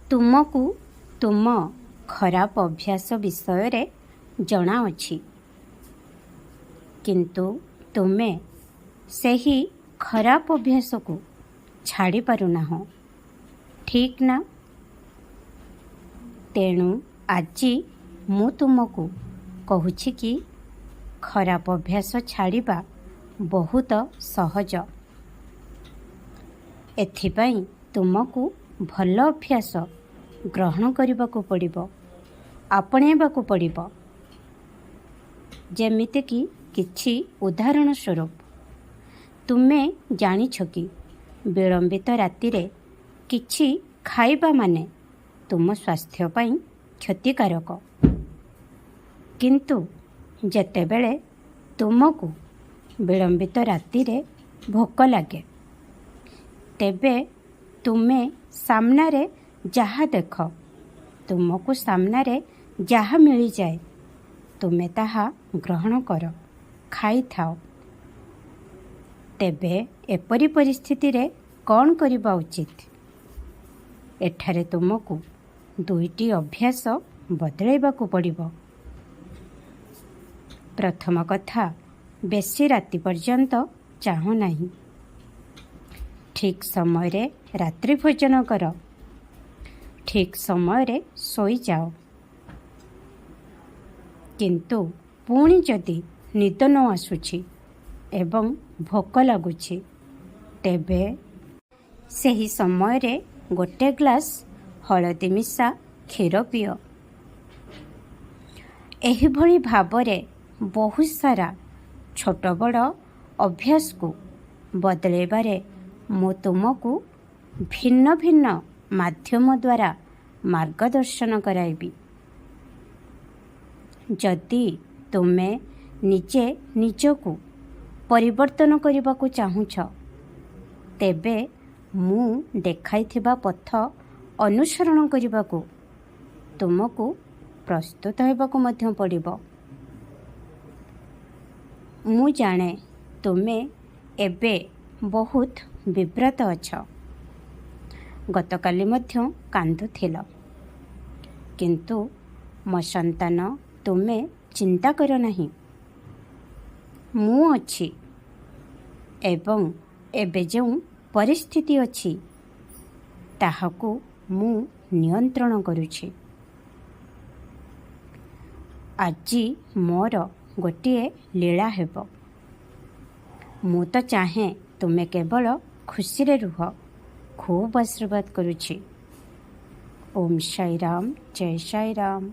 ତୁମକୁ ତୁମ ଖରାପ ଅଭ୍ୟାସ ବିଷୟରେ ଜଣାଅଛି, କିନ୍ତୁ ତୁମେ ସେହି ଖରାପ ଅଭ୍ୟାସକୁ ଛାଡ଼ି ପାରୁନାହଁ, ଠିକ୍ ନା? ତେଣୁ ଆଜି ମୁଁ ତୁମକୁ କହୁଛି କି ଖରାପ ଅଭ୍ୟାସ ଛାଡ଼ିବା ବହୁତ ସହଜ। ଏଥିପାଇଁ ତୁମକୁ ଭଲ ଅଭ୍ୟାସ ଗ୍ରହଣ କରିବାକୁ ପଡ଼ିବ, ଆପଣେଇବାକୁ ପଡ଼ିବ। ଯେମିତିକି କିଛି ଉଦାହରଣ ସ୍ୱରୂପ, ତୁମେ ଜାଣିଛ କି ବିଳମ୍ବିତ ରାତିରେ କିଛି ଖାଇବା ମାନେ ତୁମ ସ୍ୱାସ୍ଥ୍ୟ ପାଇଁ କ୍ଷତିକାରକ। କିନ୍ତୁ ଯେତେବେଳେ ତୁମକୁ ବିଳମ୍ବିତ ରାତିରେ ଭୋକ ଲାଗେ, ତେବେ ତୁମେ ସାମ୍ନାରେ ଯାହା ଦେଖ, ତୁମକୁ ସାମ୍ନାରେ ଯାହା ମିଳିଯାଏ, ତୁମେ ତାହା ଗ୍ରହଣ କର, ଖାଇଥାଅ। ତେବେ ଏପରି ପରିସ୍ଥିତିରେ କ'ଣ କରିବା ଉଚିତ? ଏଠାରେ ତୁମକୁ ଦୁଇଟି ଅଭ୍ୟାସ ବଦଳାଇବାକୁ ପଡ଼ିବ। ପ୍ରଥମ କଥା, ବେଶୀ ରାତି ପର୍ଯ୍ୟନ୍ତ ଚାହଁ ନାହିଁ। ଠିକ୍ ସମୟରେ ରାତ୍ରି ଭୋଜନ କର, ଠିକ୍ ସମୟରେ ଶୋଇଯାଅ। କିନ୍ତୁ ପୁଣି ଯଦି ନିଦ ନ ଆସୁଛି ଏବଂ ଭୋକ ଲାଗୁଛି, ତେବେ ସେହି ସମୟରେ ଗୋଟେ ଗ୍ଲାସ୍ ହଳଦୀ ମିଶା କ୍ଷୀର ପିଅ। ଏହିଭଳି ଭାବରେ ବହୁତ ସାରା ଛୋଟ ବଡ଼ ଅଭ୍ୟାସକୁ ବଦଳାଇବାରେ ମୁଁ ତୁମକୁ ଭିନ୍ନ ଭିନ୍ନ ମାଧ୍ୟମ ଦ୍ୱାରା ମାର୍ଗଦର୍ଶନ କରାଇବି। ଯଦି ତୁମେ ନିଜେ ନିଜକୁ ପରିବର୍ତ୍ତନ କରିବାକୁ ଚାହୁଁଛ, ତେବେ ମୁଁ ଦେଖାଇଥିବା ପଥ ଅନୁସରଣ କରିବାକୁ ତୁମକୁ ପ୍ରସ୍ତୁତ ହେବାକୁ ମଧ୍ୟ ପଡ଼ିବ। ମୁଁ ଜାଣେ ତୁମେ ଏବେ ବହୁତ ବିବ୍ରତ ଅଛ। ଗତକାଲି ମଧ୍ୟ କାନ୍ଦୁଥିଲ। କିନ୍ତୁ ମୋ ସନ୍ତାନ, ତୁମେ ଚିନ୍ତା କର ନାହିଁ, ମୁଁ ଅଛି ଏବଂ ଏବେ ଯେଉଁ ପରିସ୍ଥିତି ଅଛି ତାହାକୁ ମୁଁ ନିୟନ୍ତ୍ରଣ କରୁଛି। ଆଜି ମୋର ଗୋଟିଏ ଲୀଳା ହେବ। ମୁଁ ତ ଚାହେଁ ତୁମେ କେବଳ ଖୁସିରେ ରୁହ। ଖୁବ୍ ଆଶୀର୍ବାଦ କରୁଛି। ଓମ୍ ସାଇ ରାମ, ଜୟ ସାଇ ରାମ।